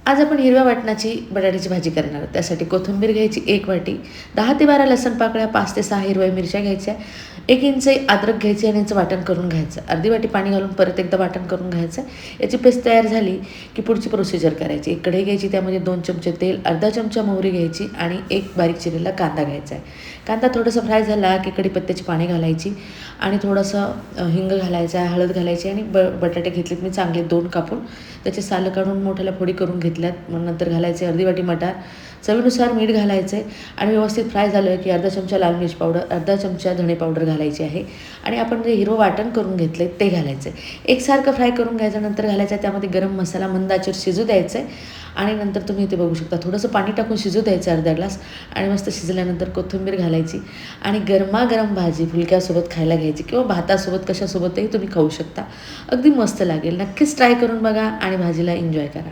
आज आपण हिरव्या वाटणाची बटाट्याची भाजी करणार आहोत. त्यासाठी कोथिंबीर घ्यायची 1 वाटी, 10 ते 12 लसूण पाकळ्या, 5 ते 6 हिरव्या मिरच्या घ्यायच्या, 1 इंच अद्रक घ्यायची आणि याचं वाटण करून घ्यायचं. अर्धी वाटी पाणी घालून परत एकदा वाटण करून घ्यायचं. याची पेस्ट तयार झाली की पुढची प्रोसिजर करायची. एक कढई घ्यायची, त्यामध्ये 2 चमचे तेल, अर्धा चमचा मोहरी घ्यायची आणि एक बारीक चिरलेला कांदा घ्यायचा आहे. कांदा थोडासा फ्राय झाला की कढीपत्त्याची पाणी घालायची आणि थोडंसं हिंग घालायचा, हळद घालायची आणि बटाटे घेतलेत मी चांगले 2 कापून, त्याचे सालं काढून मोठ्याला फोडी करून घेतल्यात. मग नंतर घालायचे अर्धी वाटी मटार, चवीनुसार मीठ घालायचं आहे आणि व्यवस्थित फ्राय झालं की अर्धा चमचा लाल मिरच पावडर, अर्धा चमचा धणे पावडर घालायची आहे आणि आपण जे हिरवं वाटण करून घेतलं आहे ते घालायचं आहे. एकसारखं फ्राय करून घ्यायचं. नंतर घालायचं आहे त्यामध्ये गरम मसाला, मंद आचेवर शिजू द्यायचं आहे आणि नंतर तुम्ही इथे बघू शकता थोडंसं पाणी टाकून शिजू द्यायचं अर्धा ग्लास आणि मस्त शिजल्यानंतर कोथिंबीर घालायची आणि गरमागरम भाजी फुलक्यासोबत खायला घ्यायची किंवा भातासोबत कशासोबतही तुम्ही खाऊ शकता. अगदी मस्त लागेल. नक्कीच ट्राय करून बघा आणि भाजीला एन्जॉय करा.